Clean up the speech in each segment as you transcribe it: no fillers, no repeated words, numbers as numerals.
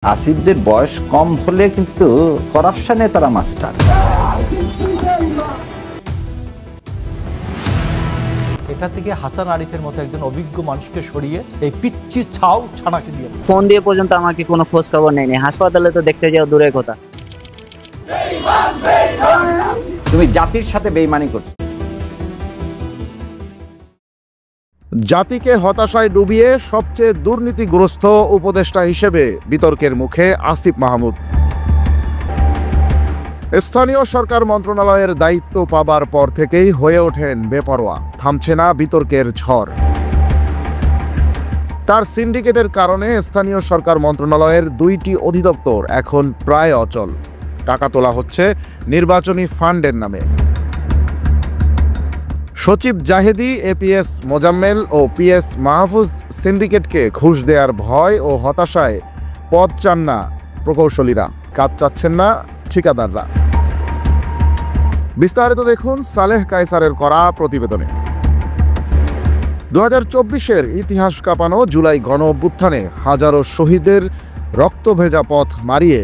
আসিফদের বয়স কম হলে কিন্তু করাপশনে তারা মাস্টার। এটা থেকে হাসান আরিফের মতো একজন অভিজ্ঞ মানুষকে সরিয়ে এই পিচ্চি ছাউ ছানাকে দিয়ে ফোন দিয়ে পর্যন্ত আমাকে কোনো খোঁজ খবর নেয়নি। হাসপাতালে তো দেখতে যাও দূরের কথা। তুমি জাতির সাথে বেইমানি করছো। জাতিকে হতাশায় ডুবিয়ে সবচেয়ে দুর্নীতিগ্রস্ত উপদেষ্টা হিসেবে বিতর্কের মুখে আসিফ মাহমুদ। স্থানীয় সরকার মন্ত্রণালয়ের দায়িত্ব পাবার পর থেকেই হয়ে ওঠেন বেপরোয়া, থামছে না বিতর্কের ঝড়। তার সিন্ডিকেটের কারণে স্থানীয় সরকার মন্ত্রণালয়ের 2টি অধিদপ্তর এখন প্রায় অচল। টাকা তোলা হচ্ছে নির্বাচনী ফান্ডের নামে। সচিব জাহেদি, এপিএস মোজাম্মেল ও পিএস মাহফুজ সিন্ডিকেটকে ঘুষ দেওয়ার ভয় ও হতাশায় পদ চান না প্রকৌশলীরা, কাজ চাচ্ছেন না ঠিকাদাররা। বিস্তারিত দেখুন সালেহ কায়সারের করা প্রতিবেদনে। 2024-এর ইতিহাস কাঁপানো জুলাই গণ অভ্যুত্থানে হাজারো শহীদের রক্ত ভেজা পথ মারিয়ে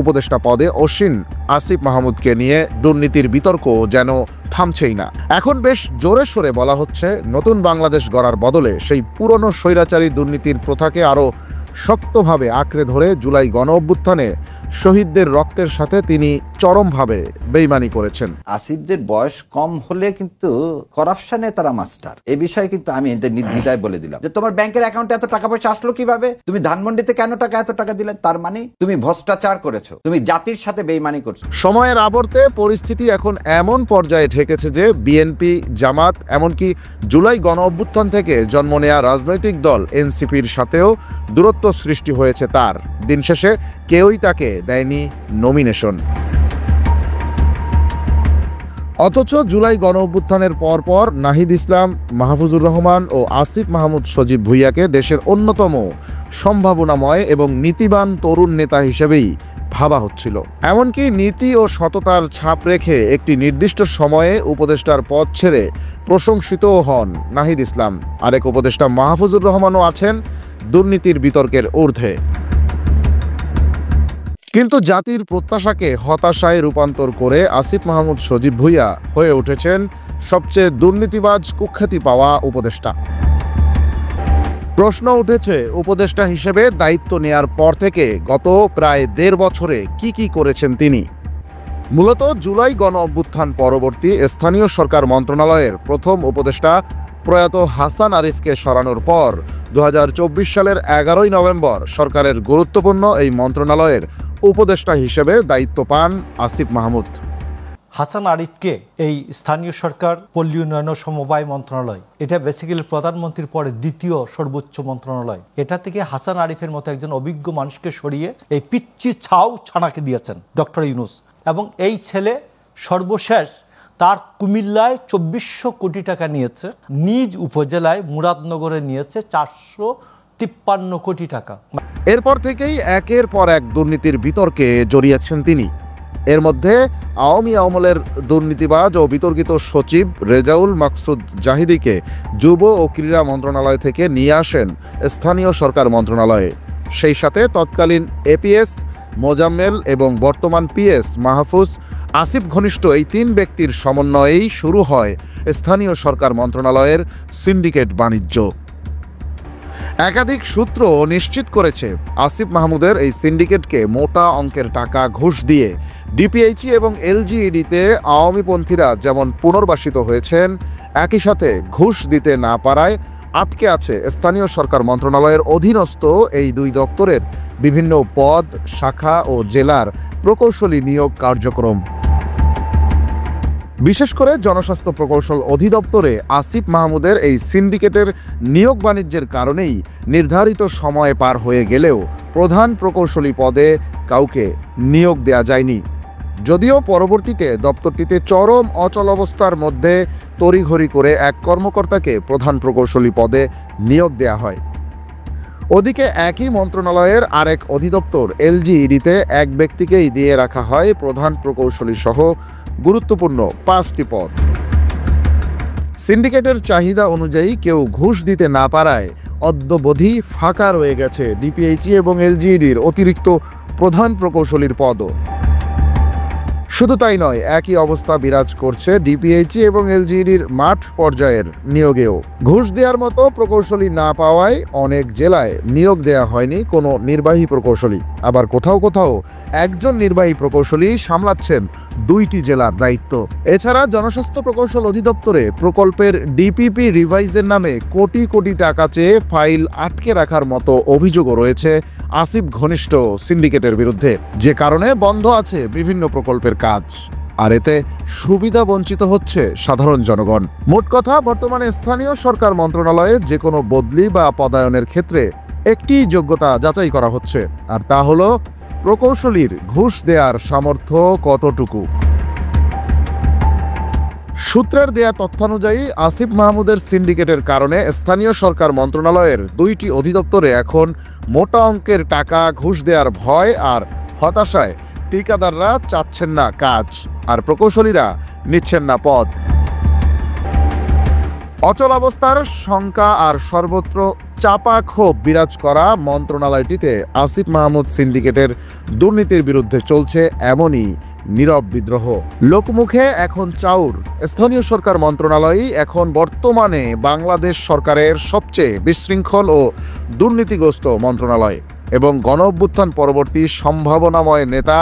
উপদেষ্টা পদে অসীন আসিফ মাহমুদকে নিয়ে দুর্নীতির বিতর্ক যেন থামছেই না। এখন বেশ জোরে সোরে বলা হচ্ছে, নতুন বাংলাদেশ গড়ার বদলে সেই পুরনো স্বৈরাচারী দুর্নীতির প্রথাকে আরও শক্তভাবে আঁকড়ে ধরে জুলাই গণ অভ্যুত্থানে শহীদদের রক্তের সাথে তিনি চরমভাবে বেইমানি করেছেন। আসিফদের বয়স কম হলে কিন্তু করাপশনে তারা মাস্টার। এই বিষয়ে কিন্তু আমি এদের নির্দ্বিধায় বলে দিলাম যে তোমার ব্যাংকের অ্যাকাউন্টে এত টাকা পয়সা আসলো কিভাবে, তুমি ধানমন্ডিতে কেন এত টাকা দিলে, তার মানে তুমি ভ্রষ্টাচার করেছো, তুমি জাতির সাথে বেইমানি করছো। সময়ের আবর্তে পরিস্থিতি এখন এমন পর্যায়ে ঠেকেছে যে বিএনপি, জামাত, এমনকি জুলাই গণ অভ্যুত্থান থেকে জন্ম নেয়া রাজনৈতিক দল এনসিপির সাথেও দূরত্ব সৃষ্টি হয়েছে তার। দিন শেষে কেউই তাকে দেয়নি নমিনেশন। অথচ জুলাই গণ অভ্যুত্থানের পরপর নাহিদ ইসলাম, মাহফুজুর রহমান ও আসিফ মাহমুদ সজীব ভুইয়াকে দেশের অন্যতম সম্ভাবনাময় এবং নীতিবান তরুণ নেতা হিসেবেই ভাবা হচ্ছিল। এমনকি নীতি ও সততার ছাপ রেখে একটি নির্দিষ্ট সময়ে উপদেষ্টার পদ ছেড়ে প্রশংসিতও হন নাহিদ ইসলাম। আরেক উপদেষ্টা মাহফুজুর রহমানও আছেন দুর্নীতির বিতর্কের ঊর্ধ্বে। কিন্তু জাতির প্রত্যাশাকে হতাশায় রূপান্তর করে আসিফ মাহমুদ সজীব ভুইয়া হয়ে উঠেছেন সবচেয়ে দুর্নীতিবাজ কুখ্যাতি পাওয়া উপদেষ্টা। প্রশ্ন উঠেছে, উপদেষ্টা হিসেবে দায়িত্ব নেয়ার পর থেকে গত প্রায় 1.5 বছরে কি করেছেন তিনি। মূলত জুলাই গণ অভ্যুত্থান পরবর্তী স্থানীয় সরকার মন্ত্রণালয়ের প্রথম উপদেষ্টা প্রয়াত হাসান আরিফকে সরানোর পর 2024 সালের 11 নভেম্বর সরকারের গুরুত্বপূর্ণ এই মন্ত্রণালয়ের উপদেষ্টা হিসেবে দায়িত্ব পান আসিফ মাহমুদ। হাসান আরিফকে এই স্থানীয় সরকার পল্লী উন্নয়ন ও সমবায় মন্ত্রণালয়, এটা বেসিক্যালি প্রধানমন্ত্রীর পরে দ্বিতীয় সর্বোচ্চ মন্ত্রণালয়, এটা থেকে হাসান আরিফের মতো একজন অভিজ্ঞ মানুষকে সরিয়ে এই পিচ্চি ছাউ ছানাকে দিয়েছেন ডক্টর ইউনূস। এবং এই ছেলে সর্বশেষ তার কুমিল্লায় 2400 কোটি টাকা নিয়েছে, নিজ উপজেলায় মুরাদনগরে নিয়েছে 453 কোটি টাকা। এরপর থেকেই একের পর এক দুর্নীতির বিতর্কে জড়িয়েছেন তিনি। এর মধ্যে আওয়ামী আমলের দুর্নীতিবাজ ও বিতর্কিত সচিব রেজাউল মাকসুদ জাহিদিকে যুব ও ক্রীড়া মন্ত্রণালয় থেকে নিয়ে আসেন স্থানীয় সরকার মন্ত্রণালয়ে। সেই সাথে তৎকালীন এপিএস মোজাম্মেল এবং বর্তমান পিএস মাহফুজ আসিফ ঘনিষ্ঠ এই 3 ব্যক্তির সমন্বয়েই শুরু হয় স্থানীয় সরকার মন্ত্রণালয়ের সিন্ডিকেট বাণিজ্য। একাধিক সূত্র নিশ্চিত করেছে, আসিফ মাহমুদের এই সিন্ডিকেটকে মোটা অঙ্কের টাকা ঘুষ দিয়ে ডিপিএইচই এবং এলজিইডিতে আওয়ামীপন্থীরা যেমন পুনর্বাসিত হয়েছেন, একই সাথে ঘুষ দিতে না পারায় আটকে আছে স্থানীয় সরকার মন্ত্রণালয়ের অধীনস্থ এই 2 দপ্তরের বিভিন্ন পদ, শাখা ও জেলার প্রকৌশলী নিয়োগ কার্যক্রম। বিশেষ করে জনস্বাস্থ্য প্রকৌশল অধিদপ্তরে আসিফ মাহমুদের এই সিন্ডিকেটের নিয়োগ বাণিজ্যের কারণেই নির্ধারিত সময় পার হয়ে গেলেও প্রধান প্রকৌশলী পদে কাউকে নিয়োগ দেয়া যায়নি। যদিও পরবর্তীতে দপ্তরটিতে চরম অচল অবস্থার মধ্যে তড়িঘড়ি করে এক কর্মকর্তাকে প্রধান প্রকৌশলী পদে নিয়োগ দেয়া হয়। ওদিকে একই মন্ত্রণালয়ের আরেক অধিদপ্তর এলজিইডিতে এক ব্যক্তিকেই দিয়ে রাখা হয় প্রধান প্রকৌশলী সহ গুরুত্বপূর্ণ 5টি পদ। সিন্ডিকেটের চাহিদা অনুযায়ী কেউ ঘুষ দিতে না পারায় অদ্যাবধি ফাঁকা রয়ে গেছে ডিপিএইচই এবং এলজিইডির অতিরিক্ত প্রধান প্রকৌশলীর পদও। শুধু তাই নয়, একই অবস্থা বিরাজ করছে ডিপিএইচই এবং এলজিইডির মাঠ পর্যায়ের নিয়োগেও। ঘুষ দেওয়ার মতো প্রকৌশলী না পাওয়ায় অনেক জেলায় নিয়োগ দেয়া হয়নি কোনো নির্বাহী প্রকৌশলী। আবার কোথাও কোথাও একজন নির্বাহী প্রকৌশলী সামলাচ্ছেন 2টি জেলার দায়িত্ব। এছাড়া জনস্বাস্থ্য প্রকৌশল অধিদপ্তরে প্রকল্পের ডিপিপি রিভাইজের নামে কোটি কোটি টাকা চেয়ে ফাইল আটকে রাখার মতো অভিযোগও রয়েছে আসিফ ঘনিষ্ঠ সিন্ডিকেটের বিরুদ্ধে, যে কারণে বন্ধ আছে বিভিন্ন প্রকল্পের কাজ। আর এতে সুবিধা বঞ্চিত হচ্ছে সাধারণ জনগণ। মোট কথা, বর্তমানে স্থানীয় সরকার মন্ত্রণালয়ে যে কোনো বদলি বা পদায়নের ক্ষেত্রে একটি যোগ্যতা যাচাই করা হচ্ছে, আর তা হলো প্রকৌশলীর ঘুষ দেওয়ার সামর্থ্য কতটুকু। সূত্রের দেয়া তথ্যানুযায়ী আসিফ মাহমুদের সিন্ডিকেটের কারণে স্থানীয় সরকার মন্ত্রণালয়ের 2টি অধিদপ্তরে এখন মোটা অঙ্কের টাকা ঘুষ দেওয়ার ভয় আর হতাশায় ঠিকাদাররা চাচ্ছেন না কাজ, আর প্রকৌশলীরা নিচ্ছেন না পদ। অচল অবস্থার শঙ্কা আর সর্বত্র চাপা ক্ষোভ বিরাজ করা মন্ত্রণালয়টিতে আসিফ মাহমুদ সিন্ডিকেটের দুর্নীতির বিরুদ্ধে চলছে এমনই নীরব বিদ্রোহ। লোকমুখে এখন চাউর স্থানীয় সরকার মন্ত্রণালয়ই এখন বর্তমানে বাংলাদেশ সরকারের সবচেয়ে বিশৃঙ্খল ও দুর্নীতিগ্রস্ত মন্ত্রণালয়, এবং গণ অভ্যুত্থান পরবর্তী সম্ভাবনাময় নেতা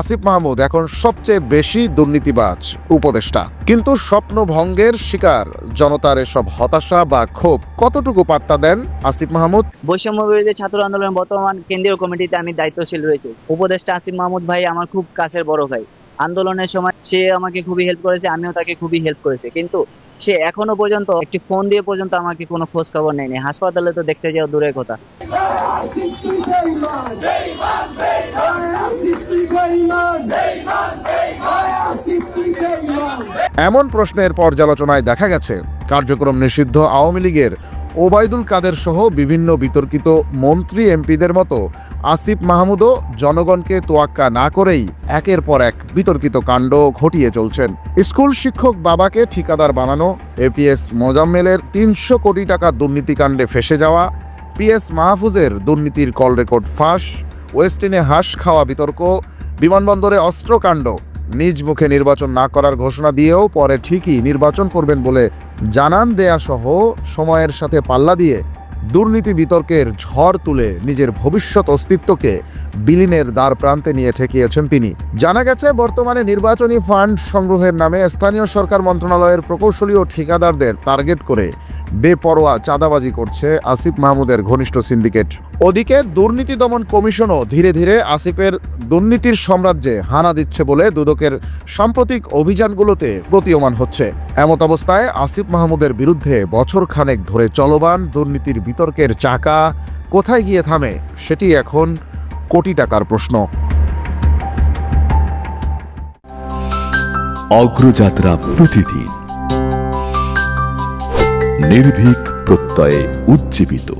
আসিফ মাহমুদ এখন সবচেয়ে বেশি দুর্নীতিবাজ উপদেষ্টা। কিন্তু স্বপ্নভঙ্গের শিকার জনতার এসব হতাশা বা ক্ষোভ কতটুকু পাত্তা দেন আসিফ মাহমুদ? বৈষম্য বিরোধী ছাত্র আন্দোলনের বর্তমান কেন্দ্রীয় কমিটিতে আমি দায়িত্বশীল রয়েছে। উপদেষ্টা আসিফ মাহমুদ ভাই আমার খুব কাছের বড় ভাই। আন্দোলনের সময় সে আমাকে খুবই হেল্প করেছে, আমিও তাকে খুবই হেল্প করেছে, কিন্তু সে এখনো পর্যন্ত একটি ফোন দিয়ে পর্যন্ত আমাকে কোনো খোঁজ খবর নেয়নি। হাসপাতালে তো দেখতে যাওয়া দূরের কথা। এমন প্রশ্নের পর্যালোচনায় দেখা গেছে কার্যক্রম নিষিদ্ধ আওয়ামী লীগের ওবায়দুল কাদের সহ বিভিন্ন বিতর্কিত মন্ত্রী এমপিদের মতো আসিফ মাহমুদও জনগণকে তোয়াক্কা না করেই একের পর এক বিতর্কিত কাণ্ড ঘটিয়ে চলছেন। স্কুল শিক্ষক বাবাকে ঠিকাদার বানানো, এপিএস মোজাম্মেলের 300 কোটি টাকা দুর্নীতিকাণ্ডে ফেঁসে যাওয়া, পিএস মাহফুজের দুর্নীতির কল রেকর্ড ফাঁস, ওয়েস্টিনে হাঁস খাওয়া বিতর্ক, বিমানবন্দরে অস্ত্রকাণ্ড, নিজ মুখে নির্বাচন না করার ঘোষণা দিয়েও পরে ঠিকই নির্বাচন করবেন বলে জানান দেয়া সহ সময়ের সাথে পাল্লা দিয়ে দুর্নীতি বিতর্কের ঝড় তুলে নিজের ভবিষ্যৎ অস্তিত্বকে বিলীনের দ্বার প্রান্তে নিয়ে ঠেকিয়েছেন তিনি। জানা গেছে বর্তমানে নির্বাচনী ফান্ড সংগ্রহের নামে স্থানীয় সরকার মন্ত্রণালয়ের প্রকৌশলী ও ঠিকাদারদের টার্গেট করে বেপরোয়া চাঁদাবাজি করছে আসিফ মাহমুদের ঘনিষ্ঠ সিন্ডিকেট। ওদিকে দুর্নীতি দমন কমিশনও ধীরে ধীরে আসিফের দুর্নীতির সাম্রাজ্যে হানা দিচ্ছে বলে দুদকের সাম্প্রতিক অভিযানগুলোতে প্রতীয়মান হচ্ছে। এমত অবস্থায় আসিফ মাহমুদের বিরুদ্ধে বছরখানেক ধরে চলমান দুর্নীতির বিতর্কের চাকা কোথায় গিয়ে থামে সেটি এখন কোটি টাকার প্রশ্ন। অগ্রযাত্রা প্রতিদিন নির্ভীক প্রত্যয়ে উজ্জীবিত।